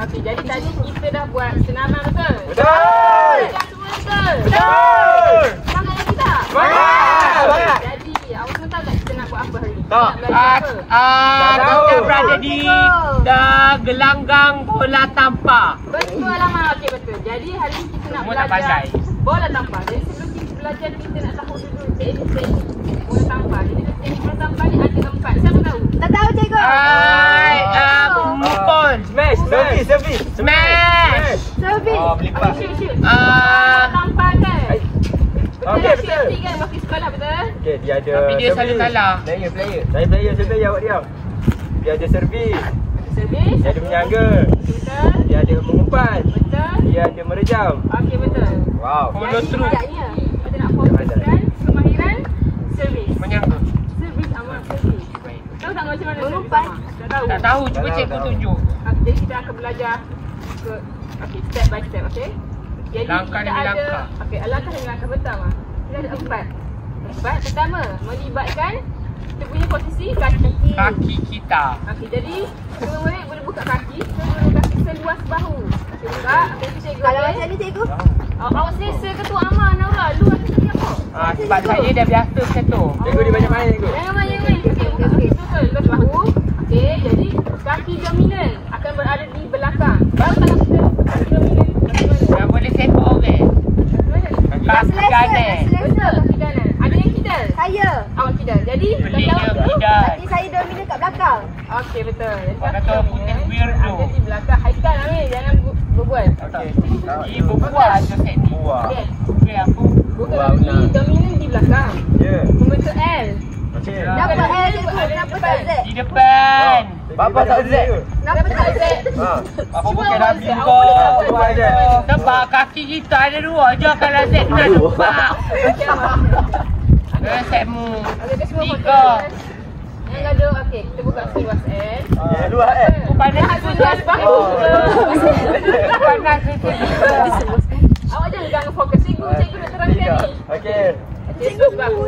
Okey, jadi tadi kita dah buat senaman betul? Betul! Dah semua betul? Betul! Semangat lagi tak? Semangat! Jadi, awak semua tahu tak kita nak buat apa hari ni? Tak. Nak belajar apa? Kita berada di gelanggang bola tampar. Betul Mak. Okey, betul. Jadi hari ni kita nak Semua tak belajar pandai. bola tampar. Jadi sebelum kita belajar, kita nak tahu dulu teknik bola tampar. Jadi teknik bola tampar ni ada 4. Siapa tahu? Tak tahu cikgu. Mukul. Smash! Servis! Smash. Servis. Melipat. Okey, shoot. Bola tampar kan? Okey, betul. Safety kan wakil sekolah, betul? Okey, dia ada Tapi dia selalu salah. Player. Saya player awak diam. Dia ada servis. Servis. Dia ada menjaga. Betul. Dia ada mengumpan. Betul. Dia ada merejam. Okey, betul. Wow. Follow Jadi through. sekejapnya kita nak fokuskan kemahiran servis. Menyangka. Servis amat servis. Tahu tak macam mana servis Mengumpan. amat? Tak tahu. Tak tahu, cuba Tak cikgu tahu. tunjuk. Okey, jadi kita akan belajar ke step by step, okey? Jadi Langkah kita demi ada langkah. okey, langkah demi langkah pertama. Kita ada 4. Pertama, melibatkan kita punya posisi kaki. Kaki kita. Okey, jadi semua murid boleh buka kaki, semua kaki seluas bahu. Okey, buka. Okey, cikgu. Kalau okey? macam ni cikgu. Awak selesa ke tu aman, Naura? Lu ada tak apa? Sebab saya dah biasa macam tu. Cikgu dia banyak main cikgu. Jangan main. Okey, buka kaki betul. Lepas bahu. Okey, jadi kaki dominan akan berada di belakang. Baru tangan kita kaki dominan. Dah boleh sepak orang. Kaki Selesa. kanan. Selesa. Kaki kanan. Ada yang kidal? Saya. Awak kidal. Jadi, Belinya awak tu. bidan. Kaki saya dominan kat belakang. Okey, betul. Jadi Orang kaki kata dominan putih weirdo. ada di belakang. Haikal, Amir. Jangan berbual. Okey. Ibu buat je teknik. Buah. Okey. Okey, aku. Buka Wow, kaki nah. dominan di belakang. Ya. Membentuk L. Okey. Dapat L cikgu. Kenapa tak Z? Di depan. Bapa tak Z. Kenapa tak Z? Ha. Apa Cuma bukan awak Nabi Z. kau? Awak Buat boleh je. buat. Sebab kaki kita ada dua je. Kalau Z kena nampak. Okey, Abang. Setmu. Okey, kita semua foto. Tiga. Yang gaduh, okey, kita buka seluas L. Luar Panas Dah tu seluas bahu. Panas tu Awak jangan fokus. Cikgu nak terangkan ni. Okey. Okey, seluas bahu.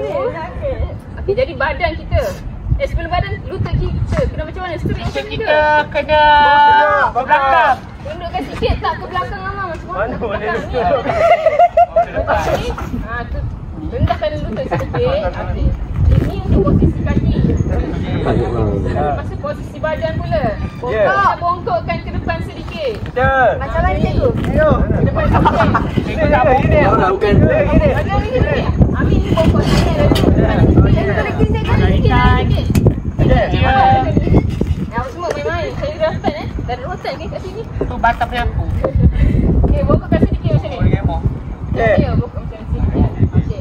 Okey, jadi badan kita. Sebelum badan, lutut kita. Kena macam mana? Straight macam ni ke? kita kena belakang. Tundukkan sikit tak ke belakang Amang. Semua Mana nak ke boleh belakang ni. lutut? Buka sini. Tu. Rendahkan lutut sikit. Okey. Ini untuk posisi kaki. Lepas tu posisi badan pula. Ya. Bongkokkan ke depan sedikit. Betul. Macam mana cikgu? Ayo. Ke depan sedikit. Cikgu tak boleh. Bukan. Gini. Ada ni sedikit. Amin ni bongkok sikit dulu. Sedikit sikit. Okey. Ya. Awak semua main-main. Saya dah start Dah ada rotan ke kat sini. Tu batas penyapu. Okey, bongkokkan sedikit macam ni. Okey. Okey, bongkok macam ni. Okey.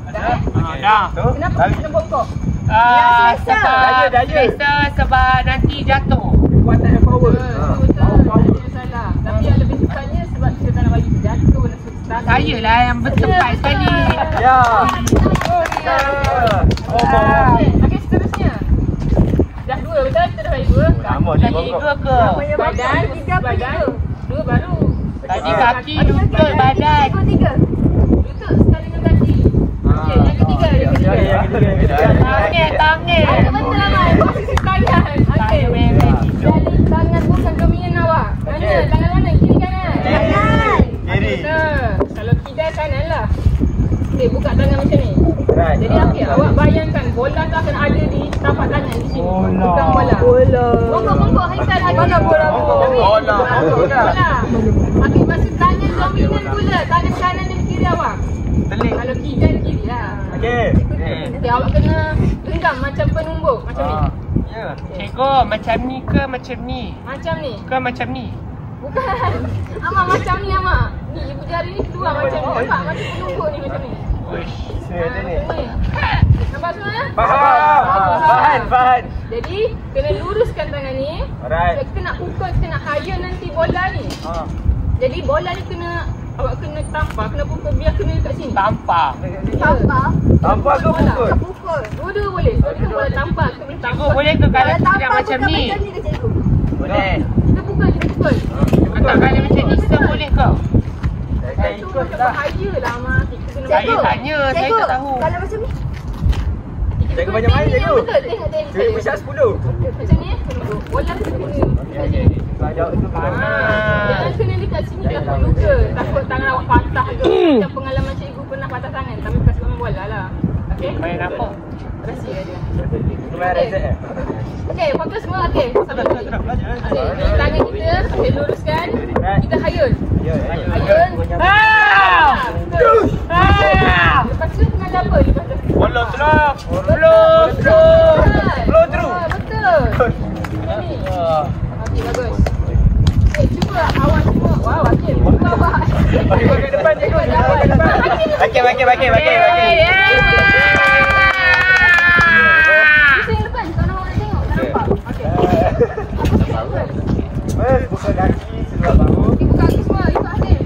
Dah. Dah. Tu. Kenapa Lagi. kena bongkok? Sebab Daya. selesa sebab nanti jatuh. Kuatan and power. Betul. Itu salah. Tapi yang lebih tepatnya sebab kita tak nak bagi jatuh dan susah. Saya lah yang bertepat sekali. Ya. Okey, seterusnya. Dah dua, betul? Kita dah bagi dua. Lama Dah ni jadi bongkok. dua ke? Badan, badan. Dua baru. Tadi kaki, lutut, badan. Cikgu 3. Lutut sekali dengan kaki. Okey, yang ketiga. Yang ketiga. Tangan. Betul lah, posisi tangan. Okey. Jadi tangan bukan dominan awak. Mana? Okey. Tangan mana? Kiri kanan? Kanan. Kiri. Betul. Kalau kidal kanan lah. Okey, buka tangan macam ni. Right. Jadi okey, awak bayangkan bola tu akan ada di tapak tangan di sini. Bola. Bukan bola. Bola. Bongkok Haikal lagi. Mana bola? Bola. Bola. Okey, masa tangan dominan pula. Tangan kanan dan kiri awak. Telik. Kalau kidal kiri lah. Okey. Okey, awak kena genggam macam penumbuk. Macam ni. Ya. Cikgu, macam ni ke macam ni? Macam ni. Ke macam ni? Bukan. Amak macam ni Amak. Ni ibu jari ni keluar macam ni. Nampak macam penumbuk ni macam ni. Uish. Macam ni. Nampak semua? Faham. Jadi, kena luruskan tangan ni. Alright. Kita nak pukul, kita nak hire nanti bola ni. Jadi, bola ni awak kena tampar, kena pukul biar kena kat sini. Tampar. Tampar. Tampar ke pukul? Pukul. Dua-dua boleh. Dua-dua kan bola tampar. Kita boleh Cikgu, tampar. boleh ke kalau Kalau kita tampar macam bukan ni? macam ni ke cikgu? Boleh. Kita pukul, kita pukul. Tak kalau macam ni, kita boleh ke? Saya Itu ikut macam dah. bahaya lah Amak. Kita kena Saya bayar. tanya, saya Cikgu, tak tahu. kalau macam ni? Cikgu banyak main, Teknik yang cikgu. betul. Tengok teknik Cikgu saya. pusat 10. Macam ni, bola kita kena kat sini. Jauh tu Jangan kena dekat sini takut luka. Takut tangan awak patah ke. Macam pengalaman cikgu pernah patah tangan. Tapi bukan sebab main bola lah. Okey? Main apa? Rahsia dia. Kemarin reset. Okey, fokus semua. Okey, sabar lagi. Okey, ni tangan kita. Okey, luruskan. Kita hayun. Hayun. Lepas tu kena ada apa? Lepas tu. Follow through. Follow through. Follow through. Betul. Ni. Okey, bagus. Okey, cuba awak semua. Wow, okey. Buka awak. Bagi ke depan cikgu. Okey. Pusing depan. Kalau orang nak tengok, tak nampak. Okey. Buka kaki sebelah bahu. Okey, buka kaki semua. Ikut Hasil.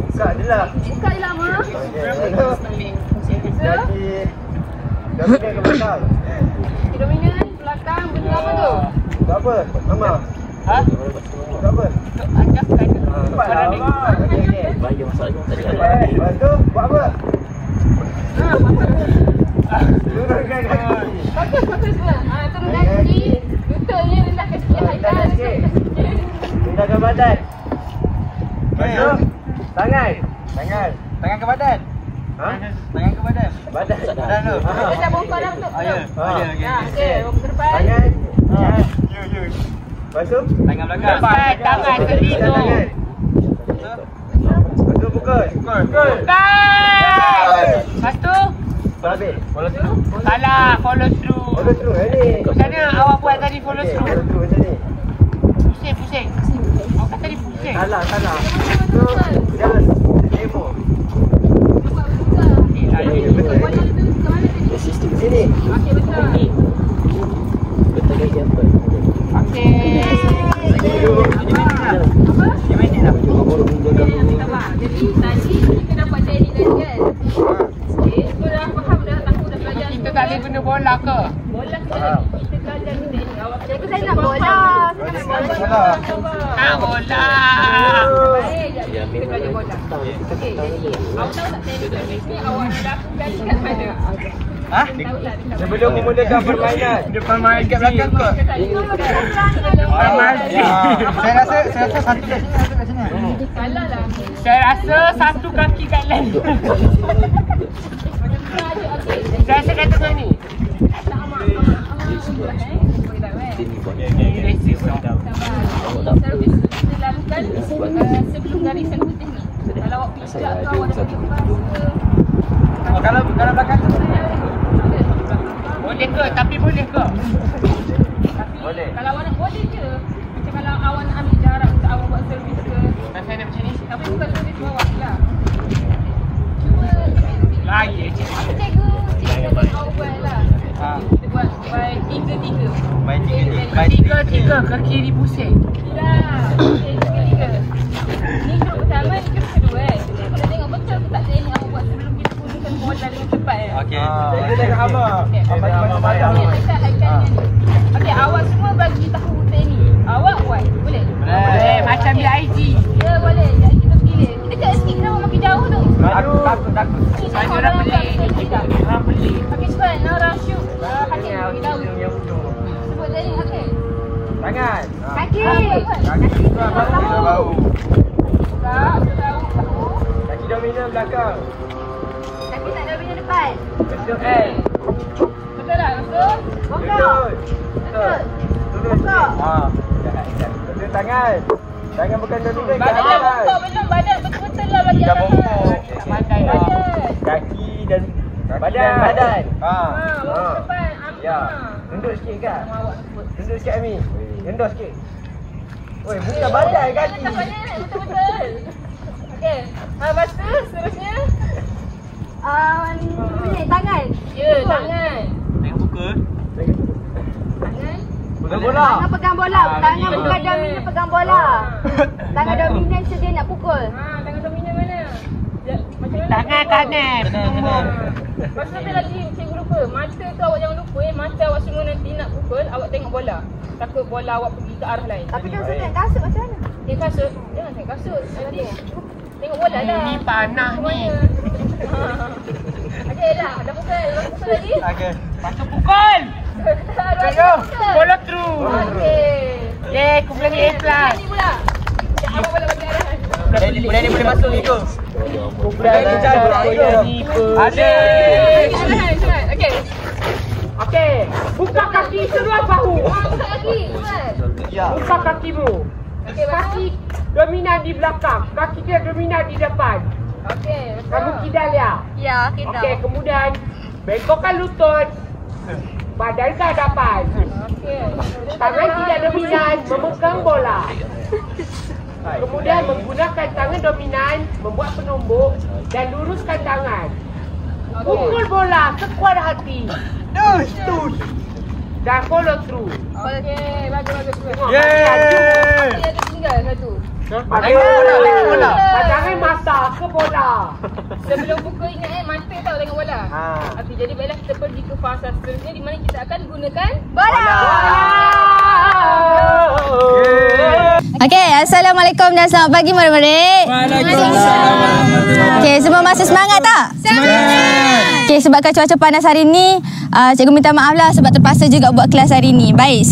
Buka je lah. Buka je lama. Kaki. Dominan ke belakang. Okey, dominan. Belakang. Benda apa tu? Buat apa? Mama. Ha? Buat apa? Angkat kaki. Cepat lah. Okey. Bagi masalah tadi. Lepas tu buat apa? Apa? Turunkan kaki. Fokus pula. Turunkan kaki. Lututnya rendahkan sikit. Rendahkan sikit. Rendahkan badan. Lepas tu tangan. Tangan ke badan. Ha? Tangan ke badan. Badan. Badan tu. Macam bongkar dah betul. Ya. Okey, bongkar ke depan. Tangan. Lepas tu Tangan belakang. Tangan sendiri tu. tangan. Lepas tu pukul. Bukan. Lepas tu Habis. salah follow through. Follow through ni. Macam mana awak buat tadi follow through? Follow through macam ni. Pusing. Awak kata tadi pusing. Salah. Tu jangan demo. Sini. Okey, betul. Betul lagi apa? Okey. Jadi tadi kita dapat teknik tadi kan. Okey, tu dah faham dah aku dah belajar. Kita tak boleh guna bola ke? Bola kita belajar ni teknik. Awak Cikgu saya nak bola. Bola. Baik, kita belajar bola. Okey, jadi awak tahu tak teknik ni awak lakukan dekat mana? Ha? Tahu tak dekat mana? Sebelum memulakan permainan. Depan main kat belakang ke? Saya rasa satu kat sini, satu kat sini. Salah lah. Saya rasa satu kaki kat lain. Saya rasa kata macam ni. Servis kita lakukan sebelum garisan putih ni. Kalau awak pijak ke awak dah pergi kelas ke. Kalau belakang tu. Boleh ke? Tapi boleh ke? Boleh. Kalau awak nak boleh je. Macam kalau awak nak ambil jarak untuk awak buat servis ke. Saya nak macam ni. Tapi bukan servis bawah lah. Cuma Lagi je. cikgu awak buat lah. Kita buat by 3-3. Main Tiga ke kiri pusing. Tidak. Okey, 3-3. Ni grup pertama, ni grup kedua kan. Kita tengok betul ke tak teknik awak buat sebelum kita gunakan bola dengan cepat kan. Okey. Kita tengok Abah. Okey. Abah padang. Okey, dekat haikalnya ni. Okey, awak semua bagi tahu teknik. Awak buat. Boleh? Boleh. Macam BIG. Ya, boleh. Jadi kita pilih. Kita dekat sikit kenapa makin jauh tu? Takut. Saya orang beli. Orang beli. Okey, cepat. Now rush shoot. Hakim bagi tahu. Sebut teknik Hakim. Tangan. Kaki. Kaki bahu. Buka. Tahu. Kaki dominan belakang. Kaki tak ada bina depan. Betul. Betul tak? Betul? Bongkar. Betul. Bongkar. Betul tangan. Tangan bukan dominan. Badan dah bongkok belum? Badan betul-betul lah bagi Dah arahan. bongkok. Pandai lah. Badan. Kaki dan badan. Bongkok depan. Ya. Tunduk sikit Kak. Awak sebut. Tunduk sikit Ami. Rendah sikit. Oi, bukan badan kaki. Tampaknya betul-betul. Okey. Lepas tu seterusnya. Ni tangan. Ya, tangan. Tengok buka. Tangan. Pegang bola. Tangan pegang bola. Tangan bukan dominan pegang bola. Tangan dominan sedia nak pukul. Tangan dominan mana? Macam mana? Tangan kanan. Tumbuk. Lepas tu ada lagi cikgu lupa. Mata tu awak jangan lupa mata awak semua nanti nak pukul, awak tengok bola. Takut bola awak pergi ke arah lain. Tapi kalau saya tengok kasut macam mana? Kasut. Jangan tengok kasut. Nanti tengok bola lah. Ni panah ni. Okey dah. Dah pukul. Pukul lagi. Okey. Lepas tu pukul. Follow through. Okey. Aku bilang A+. Ni pula. Abang boleh bagi arahan. Budak ni boleh masuk ni tu. Budak ni ada. Okey. Okey. Buka kaki seluar bahu. Buka kaki. Ya. Buka kakimu. Okey, Kaki dominan di belakang. Kaki dia dominan di depan. Okey. Kamu kidal ya? Ya, kita. Okey, kemudian bengkokkan lutut. Badan ke hadapan. Okey. Tangan tidak dominan memegang bola. Kemudian menggunakan tangan dominan membuat penumbuk dan luruskan tangan. Pukul bola sekuat hati dan follow through. Okey, bagus. Yeay. Dia ada tinggal satu. Bola. Jangan masak ke bola. Sebelum pukul ingat mata tau tengok bola. Ha. Okey, jadi baiklah kita pergi ke fasa seterusnya di mana kita akan gunakan Bola. Okey, Assalamualaikum dan selamat pagi murid-murid. Waalaikumsalam. Okey, semua masih semangat tak? Semangat. Okey, sebabkan cuaca panas hari ni, cikgu minta maaf lah sebab terpaksa juga buat kelas hari ni. Baik,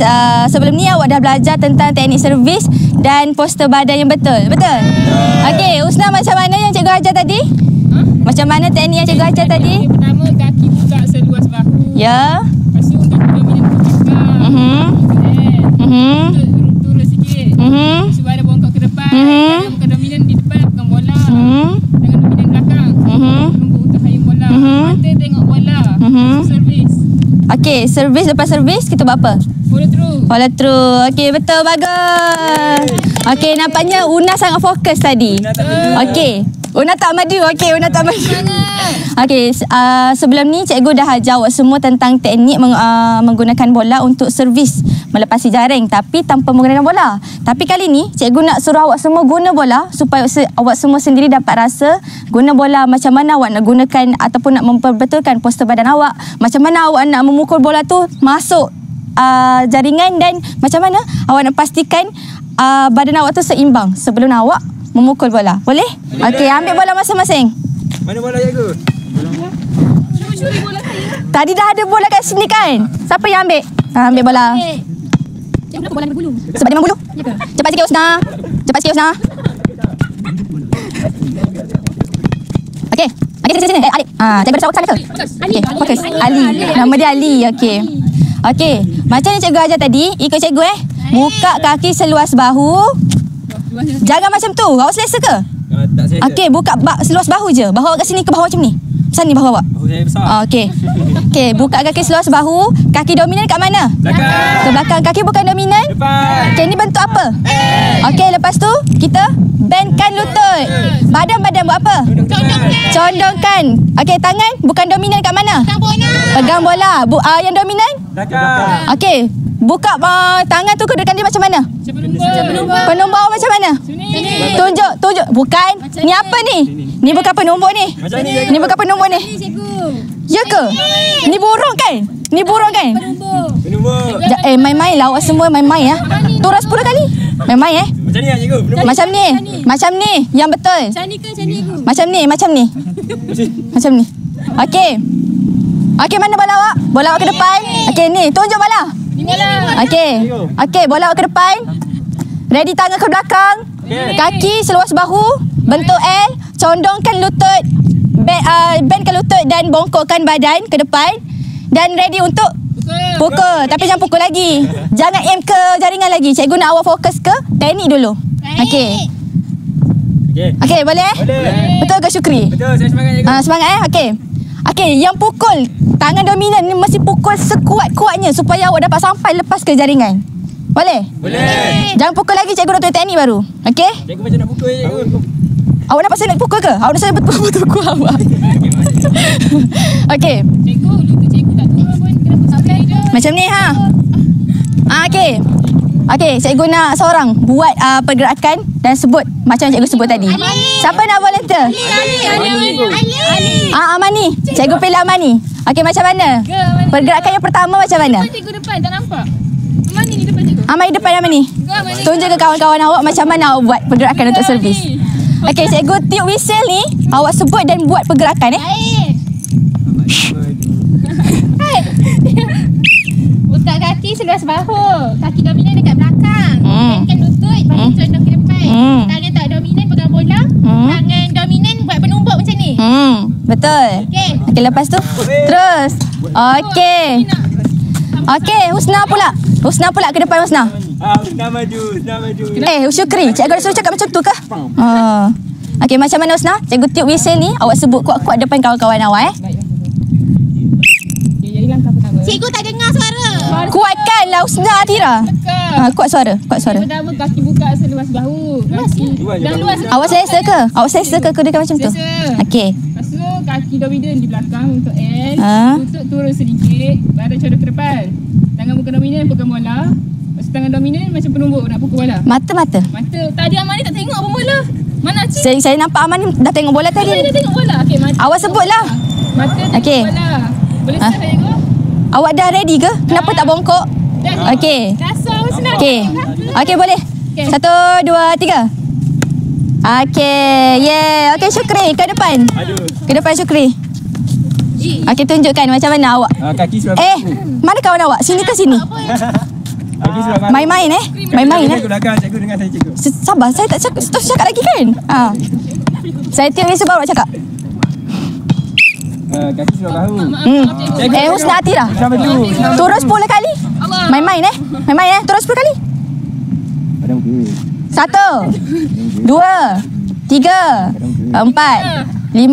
sebelum ni awak dah belajar tentang teknik servis dan poster badan yang betul. Betul? Okey, Usna macam mana yang cikgu ajar tadi? Macam mana teknik yang cikgu ajar tadi? pertama kaki buka seluas bahu. Ya. Lepas tu kaki dominan buka. Turun sikit. Lepas tu ada bongkok ke depan. Tangan dominan di depan pegang bola. Tangan dominan belakang. Tunggu untuk hayung bola. Mata tengok bola. Servis. Okey, servis lepas servis kita buat apa? Follow through. Follow through. Okey, betul, bagus. Okey, nampaknya Una sangat fokus tadi. Okey. Una tak maju. Okey, Una tak maju. Okey, sebelum ni cikgu dah ajar awak semua tentang teknik menggunakan bola untuk servis melepasi jaring tapi tanpa menggunakan bola. Tapi kali ni cikgu nak suruh awak semua guna bola supaya awak semua sendiri dapat rasa guna bola, macam mana awak nak gunakan ataupun nak memperbetulkan poster badan awak, macam mana awak nak memukul bola tu masuk jaringan dan macam mana awak nak pastikan badan awak tu seimbang sebelum awak memukul bola. Boleh? Okey, ambil bola masing-masing. Mana bola cikgu? Curi bola saya. Tadi dah ada bola kat sini kan? Siapa yang ambil? Ambil bola. Kenapa bola berbulu? Sebab dia membulu. Cepat sikit Usna. Cepat sikit Usna. Okey. Okey, sini. Adik. Cikgu dah sana ke? Okey, fokus. Ali. Nama dia Ali. Okey. Okey. Macam yang cikgu ajar tadi, ikut cikgu Buka kaki seluas bahu. Jangan macam tu. Awak selesa ke? Tak saya. Okey, buka seluas bahu je. Bahu awak kat sini ke bahu macam ni? Besar ni bahu awak. Bahu saya besar. Okey. Okey, buka kaki seluas bahu. Kaki dominan kat mana? Belakang. Ke belakang. Kaki bukan dominan? Depan. Okey, ni bentuk apa? Okey, lepas tu kita bendkan lutut. Badan buat apa? Condongkan. Okey, tangan bukan dominan kat mana? Pegang bola. Yang dominan? Belakang. Okey. Buka tangan tu kedudukan dia macam mana? Penumbuk awak macam mana? Tunjuk. Bukan. Ni apa ni? Ni bukan penumbuk ni. Macam ni. Ni bukan penumbuk ni. Ya ke? Ni burung kan? Ni burung kan? Penumbuk. Main-main lah awak semua main-main ya. Turun 10 kali. Main-main Macam ni lah cikgu. Penumbuk. Macam ni. Yang betul. Macam ni. Macam ni. Okey. Okey, mana bola awak? Bola awak ke depan. Okey, ni. Tunjuk bola. Okey, bola awak ke depan. Ready, tangan ke belakang. Kaki seluas bahu. Bentuk L. Condongkan lutut. Bendkan lutut dan bongkokkan badan ke depan. Dan ready untuk pukul. Tapi jangan pukul lagi. Jangan aim ke jaringan lagi. Cikgu nak awak fokus ke teknik dulu. Okey. Okey, boleh? Boleh. Betul ke Syukri? Betul, saya semangat cikgu. Semangat Okey, yang pukul tangan dominan ni mesti pukul sekuat-kuatnya supaya awak dapat sampai lepas ke jaringan. Boleh? Boleh. Jangan pukul lagi, cikgu dah tunjuk teknik baru. Okey? Cikgu macam nak pukul cikgu. Awak nampak saya nak pukul ke? Awak nak saya betul-betul kuat awak. Okey. Cikgu, lutut cikgu tak turun pun. Kenapa sampai je? Macam ni okey. Okey, cikgu nak seorang buat pergerakan dan sebut macam cikgu sebut tadi. Siapa nak volunteer? Amani. Cikgu pilih Amani. Okey, macam mana? Pergerakan yang pertama macam mana? Cikgu depan tak nampak. Mana ni depan cikgu? Amani depan Amani. Tunjuk ke kawan-kawan awak macam mana awak buat pergerakan untuk servis. Okey, cikgu tiup whistle ni, awak sebut dan buat pergerakan Buka kaki seluas bahu. Kaki dominan dekat belakang. Mainkan lutut, bagi condong ke depan. Tangan tak dominan pegang bola. Tangan dominan buat penumbuk macam ni. Betul. Okey. Okey, lepas tu terus. Okey. Okey, Husna pula. Husna pula ke depan Husna. Husna maju. Syukri, cikgu ada suruh cakap macam tu ke? Okey, macam mana Husna? Cikgu tiup whistle ni, awak sebut kuat-kuat depan kawan-kawan awak Jadi langkah pertama. Cikgu tak dengar suara. Kuatkanlah Husna Atira. Kuat suara. Pertama kaki buka seluas bahu. Kaki dan luas. Awak selesa ke? Dekat macam tu? Selesa. Okey. Lepas tu kaki dominan di belakang untuk L. Ha? Lutut turun sedikit, badan condong ke depan. Tangan bukan dominan pegang bola. Lepas tu tangan dominan macam penumbuk nak pukul bola. Mata. Mata tadi Aman ni tak tengok pun bola. Mana cik? Saya nampak Aman ni dah tengok bola tadi. Dia tengok bola. Okey, mata. Awak sebutlah. Mata tengok Okey. bola. Boleh start cikgu? Awak dah ready ke? Kenapa tak bongkok? Dah. Okey. Kasar senang. Okey, boleh. Okey. 1, 2, 3. Okey. Yeah. Okey, Syukri ke depan. Ke depan Syukri. Okey, tunjukkan macam mana awak. Kaki sebelah Mana kawan awak? Sini ke sini? Kaki sebelah bahu. Main-main Main-main Cikgu belakang, cikgu dengar saya cikgu. Sabar, saya tak cakap lagi kan? Saya tiup whistle baru nak cakap. Kaki sebelah bahu. Husna Atira. Sama tu. Turun 10 kali. Main-main Turun 10 kali. Padam ke? 1, 2, 3, 4, 5, 6.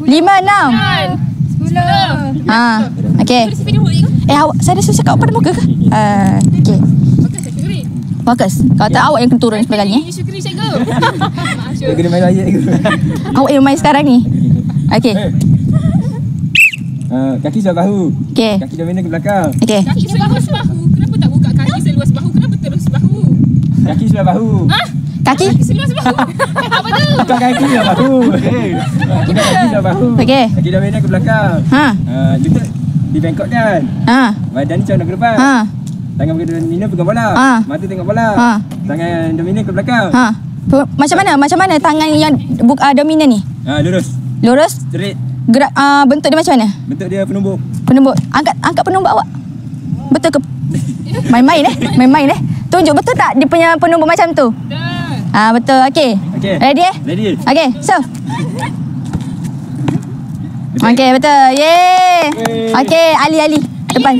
10. Okey. Awak saya dah suruh cakap pada muka ke? Okey. Fokus. Kalau tak awak yang kena turun 10 kali Syukri cikgu. Cikgu dia main ayat ke? Awak yang main sekarang ni. Okey. Kaki sebelah bahu. Okey. Kaki dominan ke belakang. Okey. Kaki seluas bahu. Kenapa tak buka kaki seluas bahu? Kenapa terus bahu? Kaki sebelah bahu. Kaki. Seluas bahu. Apa tu? Bukan kaki sebelah bahu. Bukan kaki sebelah bahu. Okey. Kaki dominan ke belakang. Lutut dibengkokkan. Badan ni condong ke depan. Tangan dominan pegang bola. Mata tengok bola. Tangan dominan ke belakang. Macam mana tangan yang dominan ni? Lurus. Straight. Gerak bentuk dia macam mana? Bentuk dia penumbuk. Angkat penumbuk awak. Betul ke? Main-main. Tunjuk betul tak dia punya penumbuk macam tu? Betul. Okey. Ready Ready. Okey, so. Okey, betul. Yeay. Okey, Ali depan.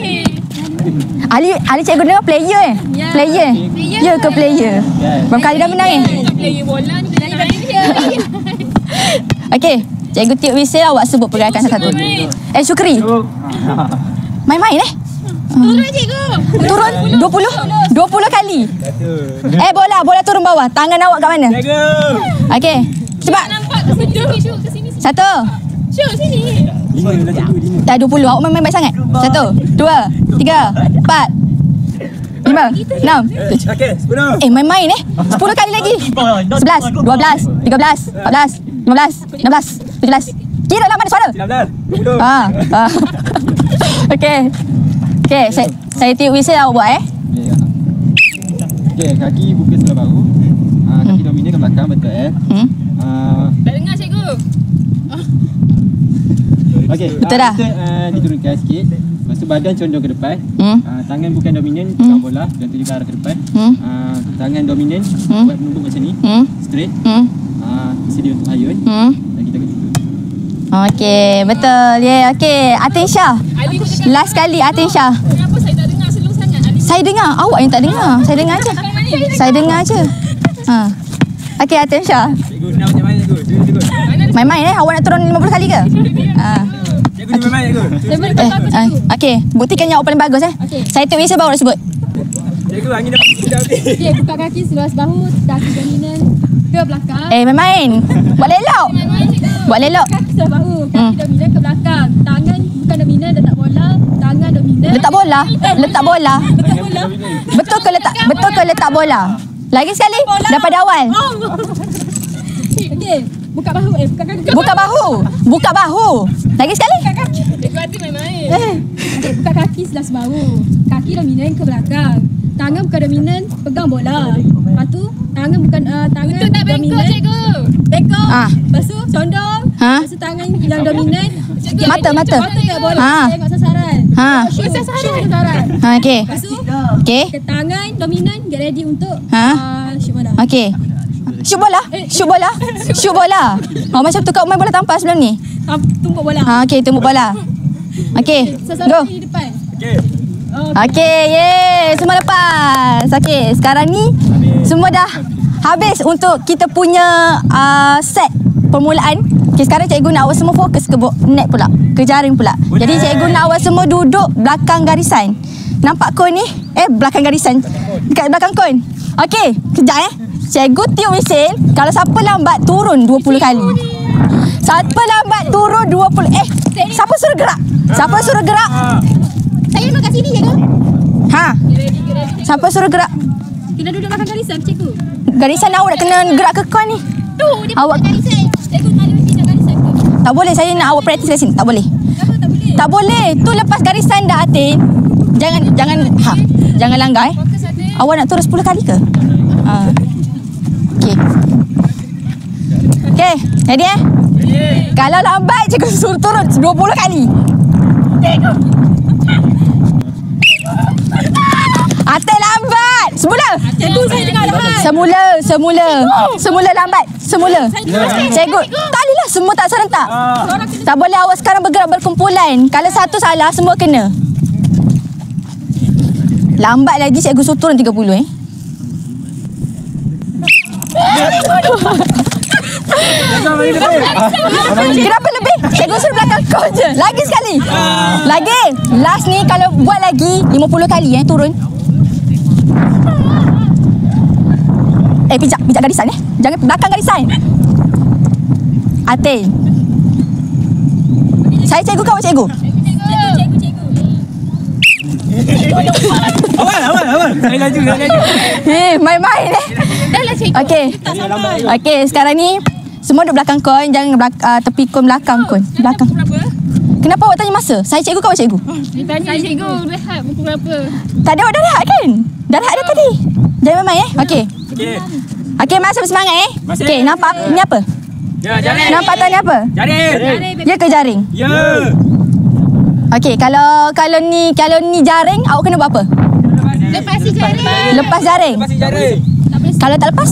Ali cikgu dengar player Player. Ya ke player? Berapa kali dah menang Player bola ni kena main dia. Okey, cikgu tiup whistle awak sebut pergerakan satu-satu. Syukri. Main-main Turun cikgu. Turun 20 kali. Bola turun bawah. Tangan awak kat mana? Okey. Cepat. Nampak ke sini? Syuk ke sini. 1. Syuk sini. 5 dah cikgu 5. Dah 20. Awak main sangat. 1, 2, 3, 4, 5, 6. Okey, 10. Main-main 10 kali lagi. 11, 12, 13, 14, 15, 16, 17. Kira lah mana suara. 19. 20. Okey. Saya tiup whistle awak buat Okey, kaki buka sebelah bahu. Kaki dominan ke belakang, betul Tak dengar cikgu. Okey. Betul dah? Diturunkan sikit. Lepas tu badan condong ke depan. Tangan bukan dominan, pegang bola dan tunjuk arah ke depan. Tangan dominan buat penumbuk macam ni. Straight. Sedia untuk ayun. Dan kita akan tutup. Okey, betul. Okey, Atin Shah. Ali pun cakap. Last kali Atin Shah. Kenapa saya tak dengar slow sangat? Ali. Saya dengar, awak yang tak dengar. Saya dengar je. Saya dengar je. Okey, Atin Shah. Cikgu nak macam mana cikgu? Cikgu. Main-main awak nak turun 50 kali ke? Cikgu ni main cikgu. Saya boleh tak bagus cikgu. Okey, buktikan yang awak paling bagus Saya tiup whistle baru nak sebut. Cikgu angin dah habis. Okey, buka kaki seluas bahu, kaki dominan ke belakang. Main-main. Buat lelok. Buat lelok. Kaki seluas bahu, kaki dominan ke belakang. Tangan bukan dominan, letak bola. Tangan dominan. Letak bola. Letak bola. Betul ke letak bola? Lagi sekali. Daripada awal. Okey, buka bahu. Buka kaki. Buka bahu. Lagi sekali. Buka kaki. Cikgu hati main-main. Okey, buka kaki sebelah bahu. Kaki dominan ke belakang. Tangan bukan dominan, pegang bola. Lepas tu, tangan bukan tangan betul tak dominan. Bengkok cikgu. Bengkok. Lepas tu, condong. Lepas tu tangan yang dominan. Mata. Mata ke bola. Tengok sasaran. Shoot sasaran. Okey. Lepas tu, Okey. tangan dominan get ready untuk shoot bola. Okey. Shoot bola. Shoot bola. Shoot bola. Macam tu kau main bola tampar sebelum ni. Tumpuk bola. Okey, tumbuk bola. Okey. Go. Sasaran di depan. Okey, yeay. Semua lepas. Okey, sekarang ni semua dah habis untuk kita punya set permulaan. Okey, sekarang cikgu nak awak semua fokus ke net pula, ke jaring pula. Jadi cikgu nak awak semua duduk belakang garisan. Nampak kon ni? Belakang garisan. Dekat belakang kon. Okey, kejap Cikgu tiup whistle. Kalau siapa lambat turun 20 kali. Siapa lambat turun 20. Siapa suruh gerak? Siapa suruh gerak? Saya memang kat sini cikgu. Siapa suruh gerak? Kena duduk belakang garisan cikgu. Garisan awak nak kena gerak ke kon ni? Tu dia Awak garisan. Cikgu ada pindah garisan tu. tak boleh, saya nak awak praktis kat sini. Tak boleh. Kenapa tak boleh? Tak boleh. Tu lepas garisan dah Atin. Jangan langgar Fokus ada. Awak nak turun 10 kali ke? Okey. Okey, ready Kalau lambat cikgu suruh turun 20 kali. Atin lambat. Semula. Cikgu saya tengah lahat. Semula lambat. Semula. Cikgu, tak boleh lah semua tak serentak. Tak boleh awak sekarang bergerak berkumpulan. Kalau satu salah, semua kena. Lambat lagi cikgu suruh turun 30 Kenapa lebih? Cikgu suruh belakang kau je. Lagi sekali. Lagi. Last ni kalau buat lagi 50 kali turun. Pijak garisan Jangan belakang garisan. Atin. Saya cikgu kau cikgu. Cikgu. Awal. Saya laju. Main-main Dah lah cikgu. Okey, sekarang ni semua duduk belakang kon, jangan tepi kon belakang kon. Belakang. Kenapa awak tanya masa? Saya cikgu kau cikgu? Dia tanya cikgu rehat pukul berapa? Tadi awak dah rehat kan? Dah rehat dah tadi. Jangan main Okey. Okey, masa bersemangat Okey, nampak ni apa? Ya, jaring. Nampak tak ni apa? Jaring. Ya ke jaring? Ya. Okey, kalau ni jaring, awak kena buat apa? Lepas si jaring. Lepas jaring. Masih jaring. Kalau tak lepas?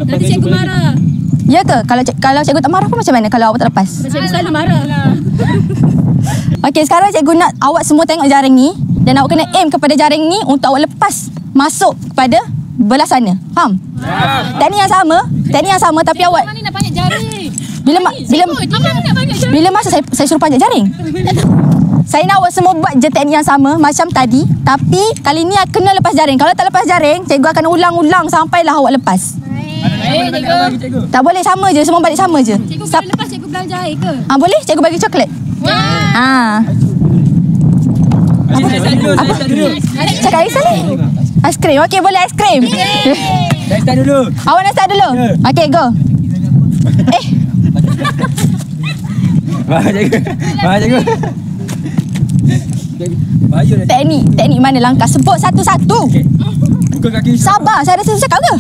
Nanti cikgu marah. Ya ke? Kalau cikgu tak marah pun macam mana kalau awak tak lepas? Cikgu selalu marah lah. Okey, sekarang cikgu nak awak semua tengok jaring ni dan awak kena aim kepada jaring ni untuk awak lepas masuk kepada belah sana. Faham? Teknik yang sama tapi awak Mana ni nak panjat jaring? bila masa saya suruh panjat jaring. Saya nak awak semua buat je teknik yang sama macam tadi, tapi kali ni kena lepas jaring. Kalau tak lepas jaring, cikgu akan ulang-ulang sampailah awak lepas. Cikgu. Tak boleh sama je, semua balik sama je. Cikgu kalau lepas cikgu belajar air ke? Boleh? Cikgu bagi coklat. Saya dulu. Cakap aiskrim ni. Aiskrim. Okey, boleh aiskrim. Saya start dulu. Awak nak start dulu? Okey, go. Cikgu. Bahaya dah. Teknik mana langkah? Sebut satu-satu. Buka kaki. Sabar, saya rasa cakap ke?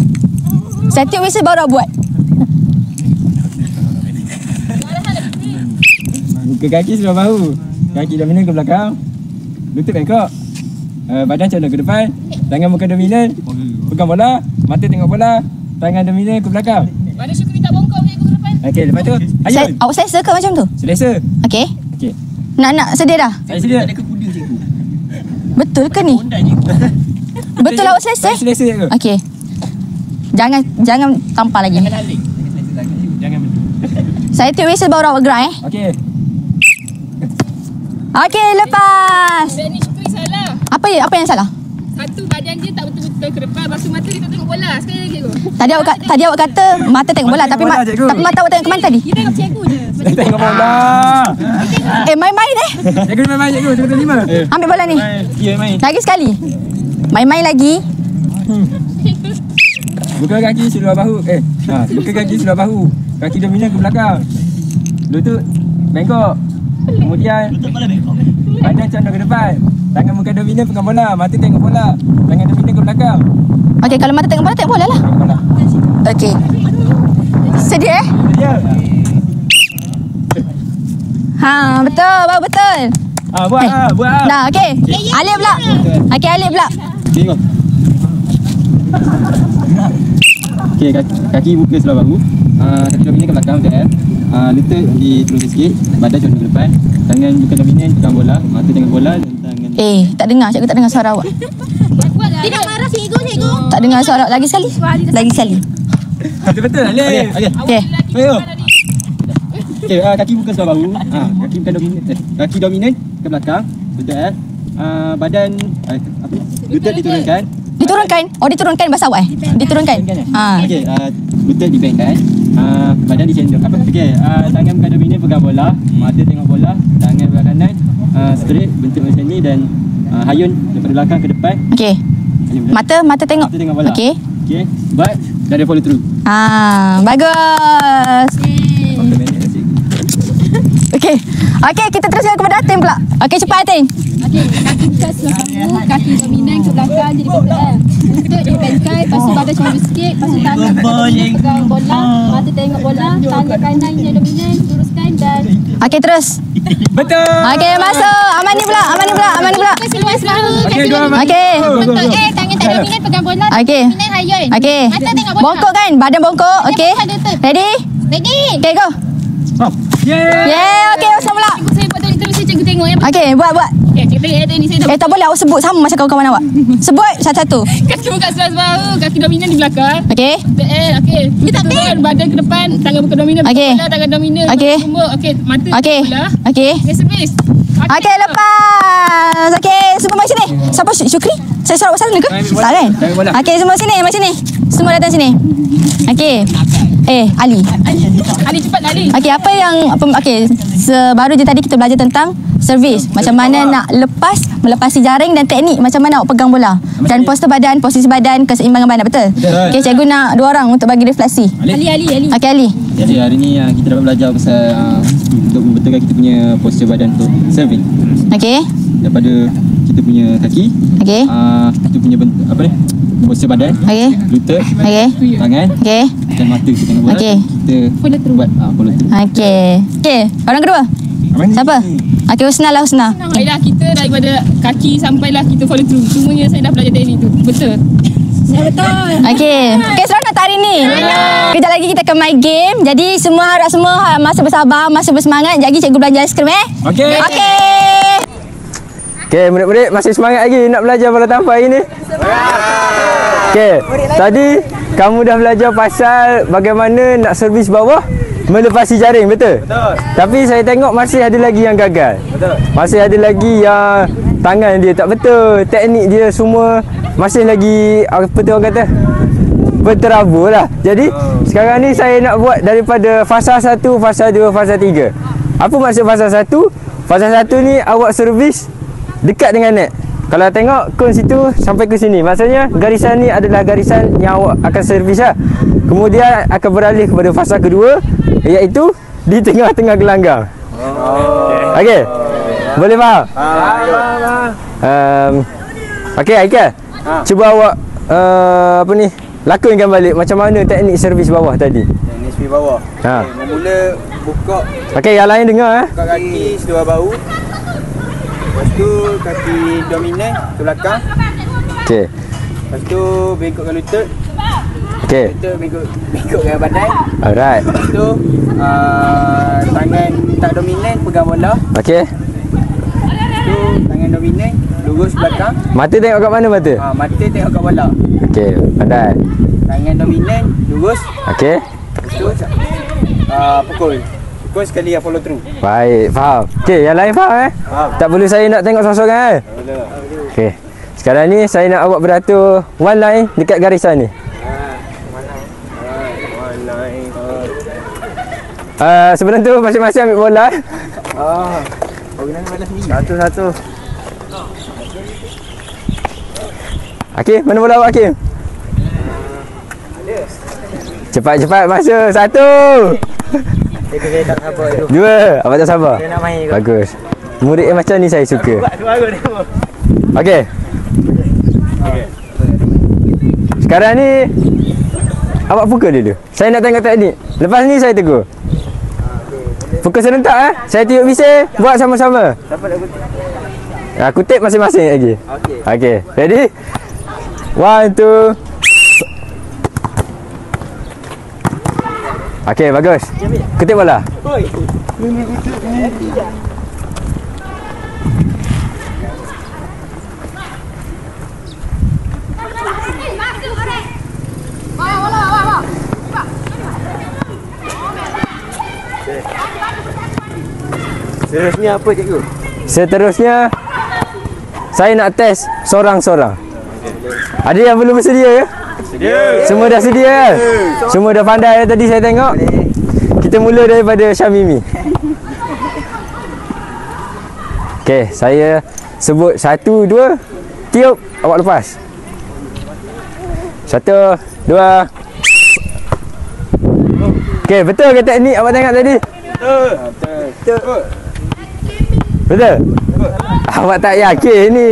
Saya tiup whistle baru buat. Buka kaki sebelah bahu. Kaki dominan ke belakang. Lutut bengkok. Badan condong ke depan. Tangan bukan dominan. Pegang bola. Mata tengok bola. Tangan dominan ke belakang. Pada syukur minta bongkok cikgu ke depan. Okey, lepas tu ayun. Awak selesa ke macam tu? Selesa. Okey. Okey. Nak sedia dah? Saya sedia. Betul ke ni? Betul awak selesa? Saya selesa cikgu. Okey. Jangan tampar lagi. Jangan. Saya tiup whistle baru awak gerak Okey. Okey, lepas. Ni syukur salah. Apa yang salah? Satu badan dia tak betul-betul ke depan. Lepas tu mata dia tak tengok bola. Sekali lagi cikgu. Tadi awak kata mata tengok bola, tapi bola, cikgu. tapi mata awak tengok ke mana tadi? Dia tengok cikgu je. Saya tengok bola. Main-main Cikgu main cikgu. Cikgu terima. Ambil bola ni. Ya, main. Lagi sekali. Main-main lagi. Buka kaki sebelah bahu. Buka kaki sebelah bahu. Kaki dominan ke belakang. Lutut bengkok. Kemudian badan condong ke depan. Tangan bukan dominan pegang bola. Mata tengok bola. Tangan dominan ke belakang. Okey, kalau mata tengok bola, tengok bola lah. Tengok bola. Okey. Sedia Ya. betul. Baru betul. Buat. Dah, okey. Alif pula. Okey, Alif pula. Tengok. Okey, kaki buka sebelah bahu. Kaki dominan ke belakang untuk F. Lutut diturunkan sikit, badan condong ke depan. Tangan bukan dominan, pegang bola, mata tengok bola dan tangan. Tak dengar, cikgu tak dengar suara awak. Tidak marah cikgu. Tak dengar suara awak. Lagi sekali. Betul Alif. Okey. Ayo. Okey, kaki buka sebelah bahu. Kaki bukan dominan. Kaki dominan ke belakang untuk F. Badan lutut diturunkan. Diturunkan? Diturunkan bahasa awak Diturunkan. Okey, lutut dibengkan. Badan dicendong. Okey, tangan bukan dominan pegang bola, mata tengok bola, tangan belah kanan straight bentuk macam ni dan hayun daripada belakang ke depan. Okey. Mata tengok. Mata tengok bola. Okey. But dah ada follow through. Bagus. Okey. Okey, kita teruskan kepada Atin pula. Okey, cepat Atin. Okey, kaki buka sebelah bahu, kaki dominan ke belakang jadi bola. Lutut dibengkai, lepas tu badan condong sikit, lepas tu tangan pegang bola, mata tengok bola, tangan kanan yang dominan, luruskan dan Okey, terus. Betul. Okey, masuk. Amani pula. seluas bahu, kaki Okey. bentuk tangan tak dominan pegang bola, Okey. dominan hayun. Okey. Mata tengok bola. Bongkok kan? Badan bongkok. Okey. Ready? Okey, go. Okey, usah pula. Saya buat terus cikgu tengok ya. Okey, buat. Okey, cikgu tengok ni saya Tak boleh awak sebut sama macam kawan-kawan awak. Sebut satu-satu. kaki buka seluas bahu, kaki dominan di belakang. Okey. Okey. Kita turun badan ke depan, tangan bukan dominan. Okey. Bola, tangan dominan. Okey. Okey, mata Okey. bola. Okey. Servis. Okey, lepas. Okey, semua mari sini. Siapa Syukri? Saya suruh awak sana ke? Tak kan? Okey, semua sini, mari sini. Semua datang sini. Okey. Ali cepat Ali. Okey, okey, sebaru je tadi kita belajar tentang servis. Macam mana nak melepasi jaring dan teknik macam mana awak pegang bola. Dan postur badan, posisi badan, keseimbangan badan, betul? Okey, cikgu nak 2 orang untuk bagi refleksi. Ali. Okey, Ali. Jadi hari ni kita dapat belajar pasal untuk membetulkan kita punya postur badan untuk serving. Okey. Daripada kita punya kaki. Okey. Kita punya bentuk postur badan. Okey. Lutut. Okey. Tangan. Okey. Dan mata kita tengok bola. Okey. Kita buat follow through. Okey, orang kedua. Siapa? Okey, Husna. Baiklah, kita daripada kaki sampailah kita follow through. Semuanya saya dah belajar teknik tu. Betul. Betul. Okey, seronok tak hari ni? Kejap lagi kita akan main game. Jadi semua harap semua masa bersabar, masa bersemangat. Jadi cikgu belajar aiskrim Okey. Okey, murid-murid masih semangat lagi nak belajar bola tampar hari ni? Okey, tadi kamu dah belajar pasal bagaimana nak servis bawah melepasi jaring, betul? Betul. Tapi saya tengok masih ada lagi yang gagal. Betul. Masih ada lagi yang tangan dia tak betul, teknik dia semua masih lagi apa tu orang kata? Berterabur lah. Jadi sekarang ni saya nak buat daripada fasa 1, fasa 2, fasa 3. Apa maksud fasa 1? Fasa 1 ni awak servis dekat dengan net. Kalau tengok kon situ sampai ke sini, maksudnya garisan ni adalah garisan yang awak akan servis lah. Kemudian akan beralih kepada fasa kedua, iaitu di tengah-tengah gelanggang. Okey. Boleh faham? Okey, Aikal. Cuba awak lakonkan balik macam mana teknik servis bawah tadi. Teknik servis bawah. Okay, memula buka. Okey, yang lain dengar Buka kaki seluar bahu. Lepas tu kaki dominan ke belakang. Okey. Lepas tu bengkokkan lutut. Okey. Lutut bengkokkan badan. Alright. Lepas tu tangan tak dominan pegang bola. Okey. Lepas tu tangan dominan lurus belakang. Mata tengok kat mana mata? Mata tengok kat bola. Okey, pandai. Tangan dominan lurus. Okey. Lepas tu pukul. Pukul sekali yang follow through. Baik, faham. Okey, yang lain faham Faham. Tak perlu saya nak tengok sorang Okey. Sekarang ni saya nak awak beratur one line dekat garisan ni. Sebelum tu masing-masing ambil bola. Satu-satu. Hakim, mana bola awak Hakim? Cepat-cepat masuk. Satu. Saya tak sabar tu. Dua. Awak tak sabar? Saya nak main. Bagus. Murid yang macam ni saya suka. Okey. Sekarang ni awak pukul dulu. Saya nak tengok teknik. Lepas ni saya tegur. Pukul serentak Saya tiup bising, buat sama-sama. Siapa nak kutip? Kutip masing-masing lagi. Okey. Okey, ready? 1, 2. Okey, bagus. Kutip bola. Seterusnya apa cikgu? Seterusnya saya nak test seorang-seorang. Ada yang belum bersedia ya? Sedia. Semua dah sedia kan? Semua dah pandai tadi saya tengok. Kita mula daripada Syamimi. Okey, saya sebut 1, 2, tiup, awak lepas. 1, 2. Okey, betul ke teknik awak tengok tadi? Betul. Betul? Awak tak yakin ni.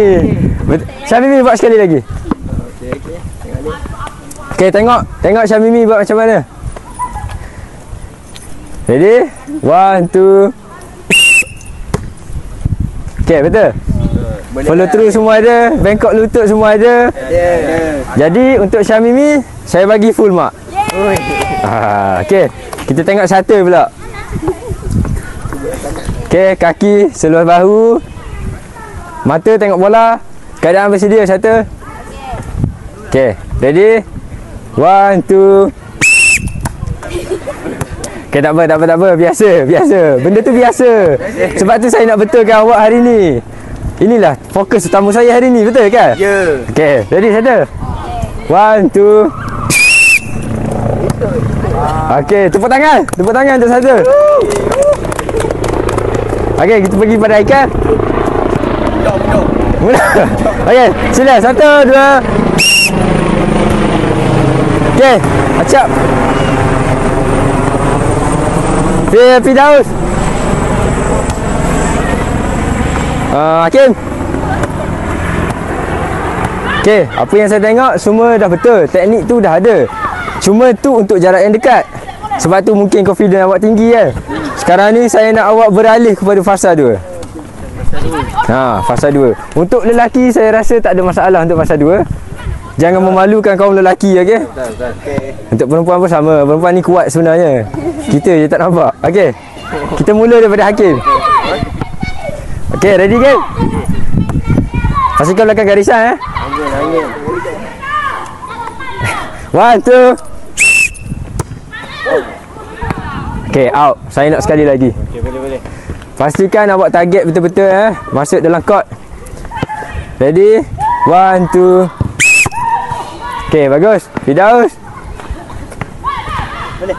Syamimi buat sekali lagi. Okey, tengok Syamimi buat macam mana. Ready? 1, 2. Okey, betul? Follow through semua ada, bengkok lutut semua ada. Jadi untuk Syamimi, saya bagi full mark. Okey, kita tengok satu pula. Okey, kaki seluas bahu. Mata tengok bola. Keadaan bersedia satu. Okey, ready? 1, 2. Okey, tak apa. Biasa. Benda tu biasa. Sebab tu saya nak betulkan awak hari ni. Inilah fokus tetamu saya hari ni, betul kan? Ya. Okey, ready satu. 1, 2. Okey, tepuk tangan untuk satu. Okey, kita pergi pada Haikal. Mula. Okey, sila 1, 2. Okey, acap. Firdaus. Hakim. Okey, apa yang saya tengok semua dah betul. Teknik tu dah ada. Cuma tu untuk jarak yang dekat. Sebab tu mungkin confidence awak tinggi kan. Sekarang ni saya nak awak beralih kepada fasa 2. Fasa 2. Untuk lelaki saya rasa tak ada masalah untuk fasa 2. Jangan memalukan kaum lelaki, okey? Untuk perempuan pun sama. Perempuan ni kuat sebenarnya. Kita je tak nampak. Okey. Kita mula daripada Hakim. Okey, ready ke? Pastikan belakang garisan 1, 2. Okey, out. Saya nak sekali lagi. Okey, boleh. Pastikan awak target betul-betul masuk dalam court. Ready? 1, 2. Okey, bagus. Firdaus.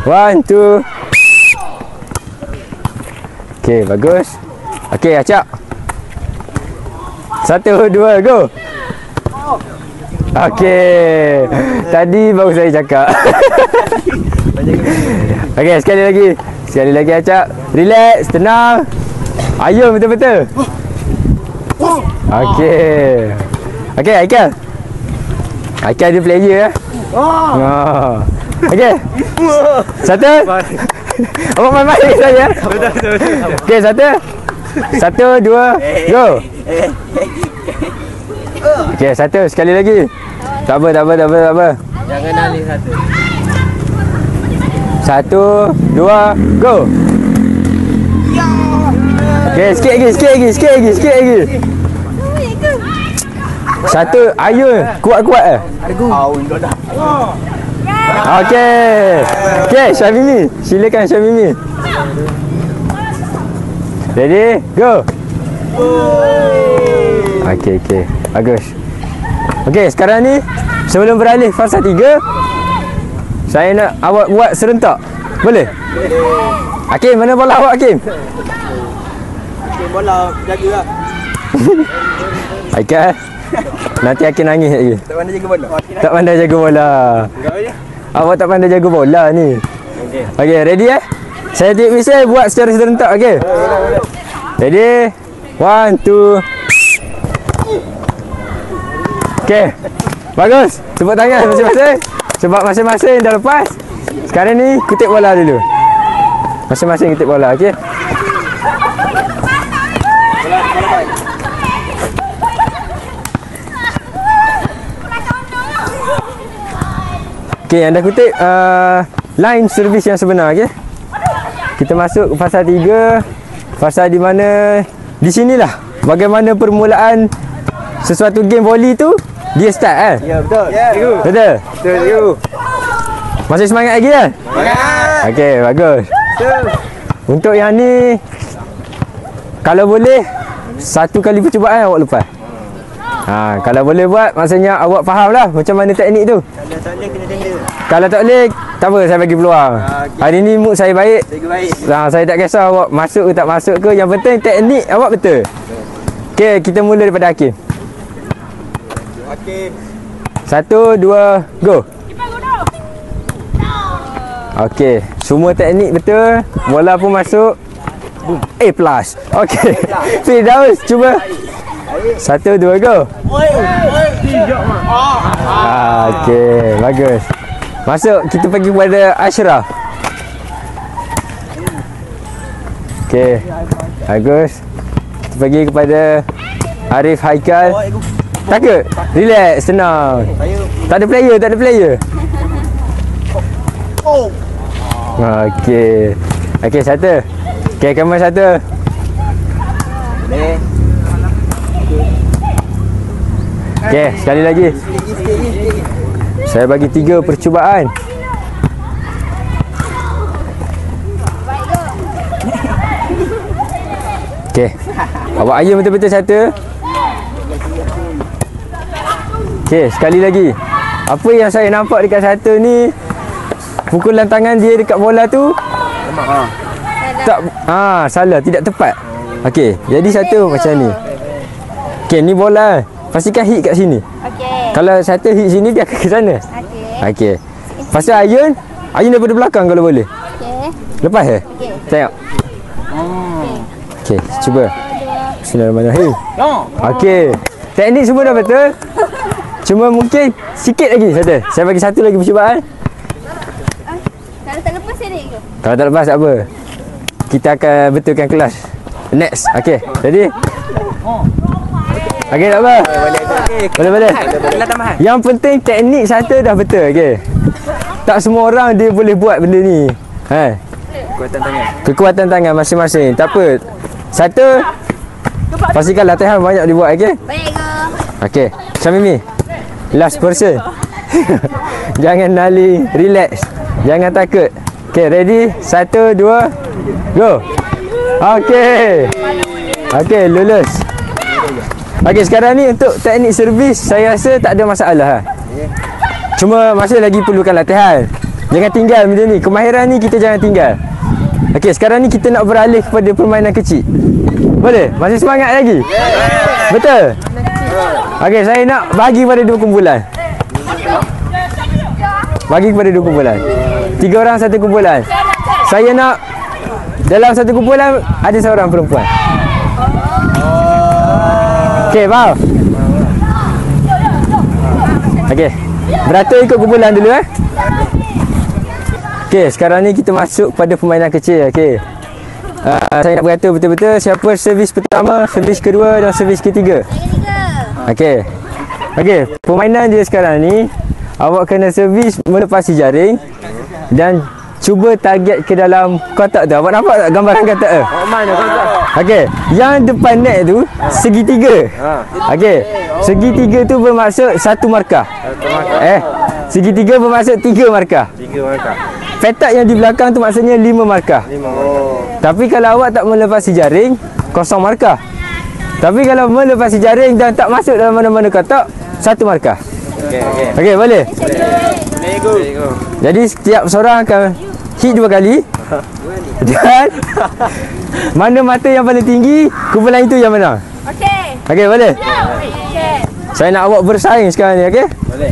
1, 2. Okey, bagus. Okey, acak. 1, 2, go. Okey. Tadi baru saya cakap. Okey, sekali lagi acak. Relax, tenang. Ayun betul-betul. Okey. Okey, Haikal. Haikal dia player Okey. 1. Awak main-main saja. Betul. Okey, 1, 2, go. Okey, 1 sekali lagi. Tak apa. Jangan alih 1. 1, 2, go. Okey, sikit lagi. 1, ayun. Kuat-kuat Okey, Syamimi. Silakan Syamimi. Ready? Go. Okey. Bagus. Okey, sekarang ni sebelum beralih fasa 3, saya nak awak buat serentak. Boleh? Hakim, mana bola awak, Hakim? Bola jagalah. Haikal. Nanti Hakim nangis lagi. Tak pandai jaga bola. Tak pandai jaga bola. Awak tak pandai jaga bola ni. Okey, ready Saya tiup whistle buat secara serentak, okey? Ready? 1, 2. Okey. Bagus. Tepuk tangan masing-masing. Sebab masing-masing dah lepas. Sekarang ni kutip bola dulu. Masing-masing kutip bola, okey? Okey, anda kutip line servis yang sebenar, okey. Kita masuk ke fasa 3. Fasa di mana di sinilah bagaimana permulaan sesuatu game voli tu dia start Ya, betul. Betul? Betul. Masih semangat lagi kan? Semangat. Okey, bagus. Untuk yang ni kalau boleh satu kali percubaan awak lepas. Kalau boleh buat maksudnya awak faham lah macam mana teknik tu. Kalau tak boleh kena tender. Kalau tak boleh, tak apa, saya bagi peluang. Okey. Hari ni mood saya baik. Baik. Saya tak kisah awak masuk ke tak masuk ke. Yang penting teknik awak betul. Okey, kita mula daripada Hakim. Okey. 1, 2, go. Okey, semua teknik betul. Bola pun masuk. Boom. A+. Okey. Firdaus, cuba. 1, 2, go. Okey, bagus. Masuk, kita pergi kepada Ashraf. Okey, bagus. Kita pergi kepada Arif Haikal. Takut? Relax, tenang. Tak ada player. Okey. Okey, satu. Okey, kamera satu. Okey, sekali lagi. Saya bagi 3 percubaan. Okey. Awak ayun betul-betul satu. Okey, sekali lagi. Apa yang saya nampak dekat satu ni, pukulan tangan dia dekat bola tu tak salah, tidak tepat. Okey, jadi satu macam ni. Okey, ni bola. Pastikan hit kat sini. Okey. Kalau satu hit sini dia akan ke sana. Okey. Lepas tu ayun daripada belakang kalau boleh. Okey. Lepas Okey. Tengok. Okey, cuba. Bismillahirrahmanirrahim. Okey. Teknik semua dah betul. Cuma mungkin sikit lagi satu. Saya bagi satu lagi percubaan. Kalau tak lepas saya ni ke? Kalau tak lepas tak apa. Kita akan betulkan kelas. Next. Okey. Jadi. Okey, tak apa. Boleh. Yang penting teknik satu dah betul. Okey. Tak semua orang dia boleh buat benda ni. Kekuatan tangan masing-masing. Tak apa. Satu. Pastikan latihan banyak dibuat. Okey. Baik ke? Okey. Syamimi. Last person. Jangan nali. Relax. Jangan takut. Okey, ready? 1, 2, go. Okey. Okey, lulus. Okey, sekarang ni untuk teknik servis saya rasa tak ada masalah. Cuma masih lagi perlukan latihan. Jangan tinggal benda ni. Kemahiran ni kita jangan tinggal. Okey, sekarang ni kita nak beralih kepada permainan kecil. Boleh? Masih semangat lagi? Betul? Okey, saya nak bagi pada 2 kumpulan. Bagi kepada 2 kumpulan. 3 orang satu kumpulan. Saya nak dalam satu kumpulan ada seorang perempuan. Okey, faham? Okey. Beratur ikut kumpulan dulu Okey, sekarang ni kita masuk pada permainan kecil. Okey. Saya nak beratur betul-betul siapa servis pertama, servis kedua dan servis ketiga. Okey. Okey, permainan dia sekarang ni awak kena servis melepasi jaring dan cuba target ke dalam kotak tu. Awak nampak tak gambaran kotak tu? Mana kotak? Okey, yang depan net tu segitiga. Okey, segitiga tu bermaksud 1 markah. Segitiga bermaksud 3 markah. 3 markah. Petak yang di belakang tu maksudnya 5 markah. Tapi kalau awak tak melepasi jaring, 0 markah. Tapi kalau melepasi jaring dan tak masuk dalam mana-mana kotak, 1 markah. Okey, boleh? Go. Jadi setiap seorang akan hit 2 kali. Dan mana mata yang paling tinggi, kumpulan itu yang menang. Okey, boleh? Saya nak awak bersaing sekarang ni, okey? Boleh.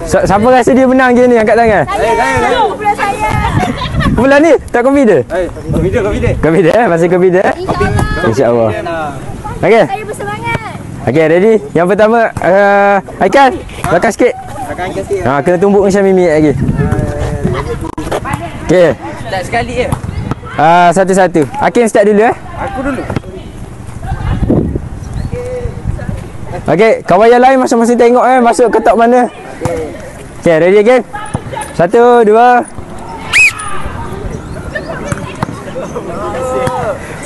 Siapa rasa dia menang je ni, angkat tangan. Kumpulan saya. Kumpulan ni tak confident? Confident. Confident masih confident? InsyaAllah. Okey. Saya bersemangat. Okey, ready? Yang pertama, Haikal, belakang sikit. Kena tumbuk dengan Syamimi lagi. Okey. Tak sekali je. Satu-satu. Hakim start dulu Aku dulu. Okey, kawan yang lain masing-masing tengok masuk kotak mana. Okey, ready again? 1, 2.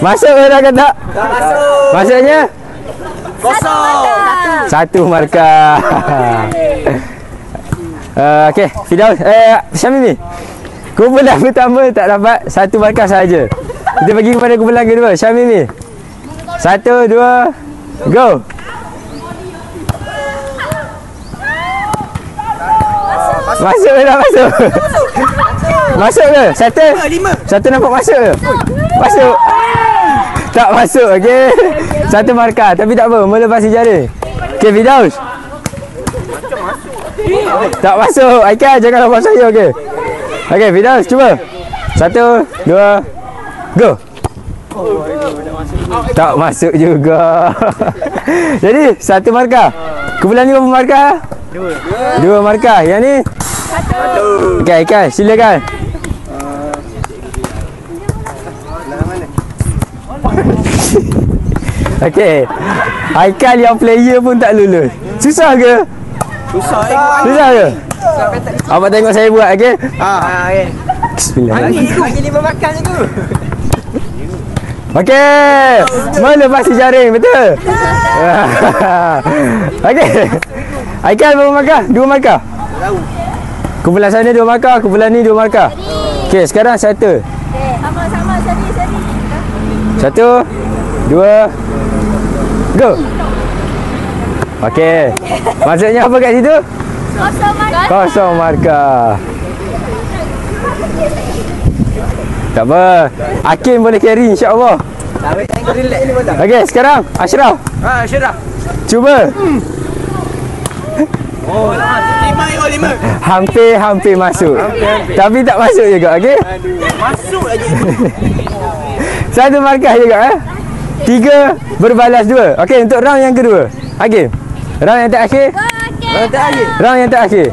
Masuk ke dah ke tak? Tak masuk. Maksudnya? Kosong. 1 markah. Okey, Firdaus. Syamimi. Kumpulan pertama tak dapat 1 markah sahaja. Kita bagi kepada kumpulan kedua. Syamimi. 1, 2, go. Masuk ke tak masuk? Masuk ke? Satu nampak masuk ke? Masuk. Tak masuk, okey. 1 markah, tapi tak apa, melepasi jaring. Okey, Firdaus. Tak masuk. Aikan, jangan nampak saya, okey. Okey, Firdaus, cuba. 1, 2, go. Tak masuk juga. Jadi, 1 markah. Kumpulan ni berapa markah? 2 markah. Yang ni? 1. Okey, Aikan, silakan. Okey. Haikal yang player pun tak lulus. Susah ke? Susah ke? Abang tengok saya buat, okey? okey. Bismillah. Bagi 5 makan je tu. Okey. Melepasi jaring, betul? Okey. Haikal berapa markah? 2 markah? Tahu. Kumpulan sana 2 markah, kumpulan ni 2 markah. Okey, sekarang 1. Sama-sama seri. 1, 2, go. Okey. Maksudnya apa kat situ? Kosong markah. Tak apa. Hakim boleh carry, insya-Allah. Tengok relax ni pun tak. Okey, sekarang Ashraf. Syirah. Cuba. Oh, 5. Hampir masuk. Tapi tak masuk juga, okey? Masuk lagi. 1 markah juga, 3 berbalas 2. Okey, untuk round yang kedua. Hakim. Round yang terakhir. Round yang terakhir.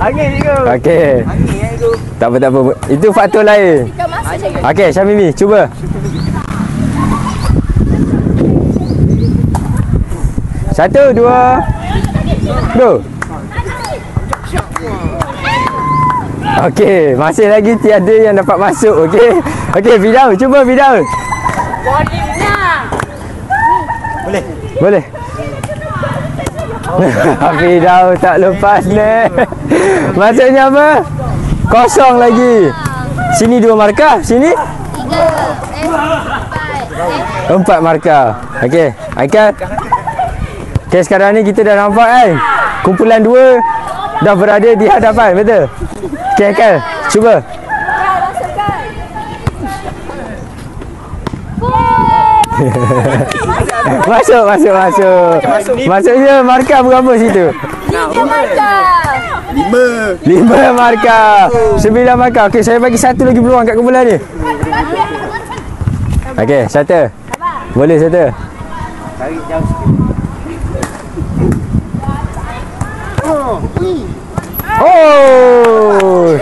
Angin ni tu. Okey. Angin tu. Tak apa. Itu faktor lain. Okey, Syamimi, cuba. Satu, 2, go. Okey, masih lagi tiada yang dapat masuk, okey. Okey, Firdaus, cuba Firdaus. Boleh. Firdaus tak lepas ni. Maksudnya apa? Kosong lagi. Sini 2 markah, sini 4 markah. Okey, Aikal. Okey, sekarang ni kita dah nampak kan, kumpulan 2 dah berada di hadapan, betul? Okey, Aikal, cuba. Masuk. Maksudnya markah berapa situ? 3 markah. 5 markah. 9 markah. Okey, saya bagi 1 lagi peluang kat kumpulan ni. Okey, 1. Boleh 1. Tarik jauh sikit. Oh.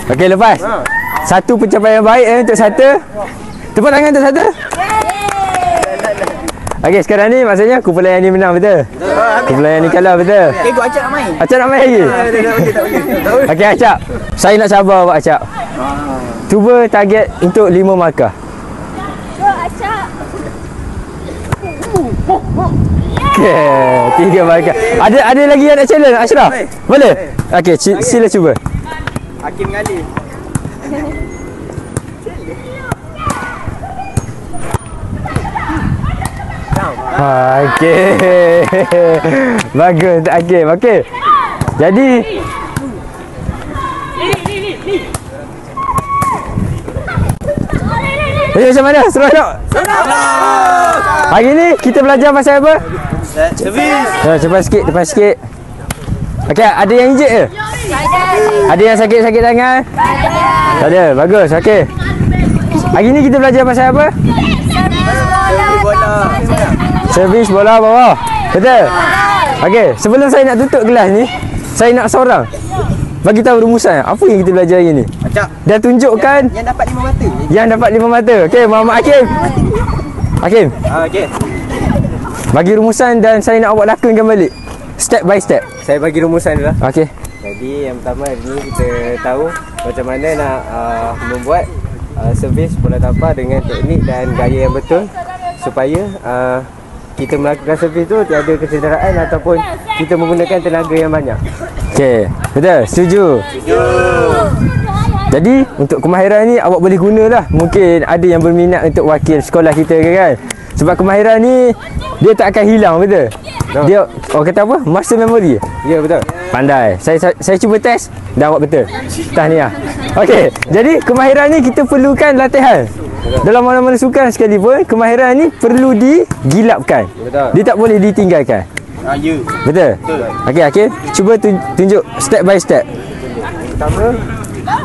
Okey, lepas. 1 pencapaian baik untuk 1. Tepuk tangan untuk 1. Okey, sekarang ni maksudnya kumpulan yang ni menang, betul? Kumpulan yang ni kalah, betul? Cikgu Acap nak main. Acap nak main lagi? Okey, Acap. Saya nak sabar buat Acap. Cuba target untuk 5 markah. Okay, 3 markah. Ada lagi yang nak challenge, Ashraf? Boleh? Okey, sila cuba. Hakim mengalir. Okey. Bagus tak Hakim. Okey. Jadi macam mana? Seronok? Hari ni kita belajar pasal apa? Servis. Depan sikit. Okey, ada yang injet ke? Ada yang sakit-sakit tangan? Tak ada. Bagus. Okey. Hari ni kita belajar pasal apa? Servis bola bawah. Betul? Okey, sebelum saya nak tutup kelas ni, saya nak seorang bagi tahu rumusan. Apa yang kita belajar hari ni? Acap. Dan tunjukkan Yang dapat 5 mata. yang dapat 5 mata. Okey, Muhammad Hakim. Hakim, Okey. bagi rumusan dan saya nak awak lakonkan balik. step by step. Saya bagi rumusan dulu lah. Okey. Jadi yang pertama hari ni kita tahu macam mana nak membuat servis bola tampar dengan teknik dan gaya yang betul supaya kita melakukan servis tu tiada kecederaan ataupun kita menggunakan tenaga yang banyak. Okey, betul? Setuju? Setuju. Jadi untuk kemahiran ni awak boleh gunalah. Mungkin ada yang berminat untuk wakil sekolah kita kan. Sebab kemahiran ni dia tak akan hilang, betul? Dia orang kata apa? Muscle memory. Ya, betul. Pandai. Saya cuba test dah awak betul. Tahniah. Okey, jadi kemahiran ni kita perlukan latihan. Dalam mana-mana sukan sekalipun, kemahiran ni perlu digilapkan. Betul. Dia tak boleh ditinggalkan. Ya. Betul? Okey, cuba tunjuk step by step. Pertama,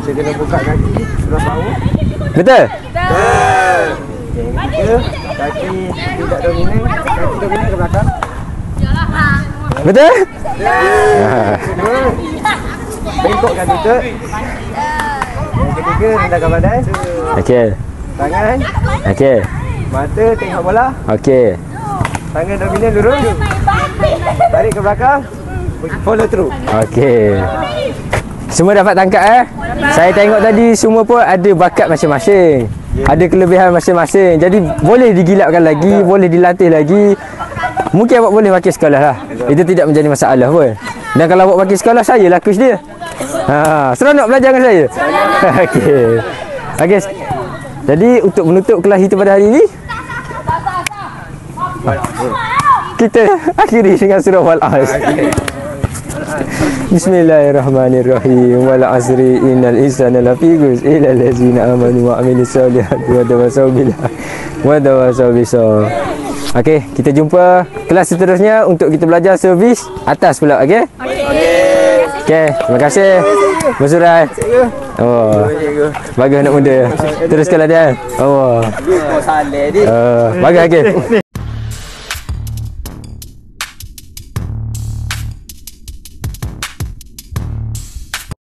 kita kena buka kaki sebelah bawah. Betul? Betul. Yang ketiga, kaki tidak dominan, kaki dominan ke belakang. Betul? Kedua, bengkokkan lutut. Yang ketiga, rendahkan badan. Okey. Tangan, Okey. mata tengok bola. Okey. Tangan dominan lurus. Tarik ke belakang. Follow through. Okey. Semua dapat tangkap Saya tengok tadi semua pun ada bakat masing-masing. Ada kelebihan masing-masing. Jadi boleh digilapkan lagi, boleh dilatih lagi. Mungkin awak boleh wakil sekolah lah. Itu tidak menjadi masalah pun. Dan kalau awak wakil sekolah, saya lah coach dia. Seronok belajar dengan saya. Okey. Okey. Jadi untuk menutup kelas itu pada hari ini, kita akhiri dengan surah Wal-Asr. Bismillahirrahmanirrahim. Wal asri innal insana lafi khusr illa allazina amanu wa amilus solihati wa tawassaw bis sabr. Okey, kita jumpa kelas seterusnya untuk kita belajar servis atas pula, okey? Okey, terima kasih. Bersurat. Oh. Bagus anak muda. Teruskan latihan. Oh. Saleh dia. Bagus, okey.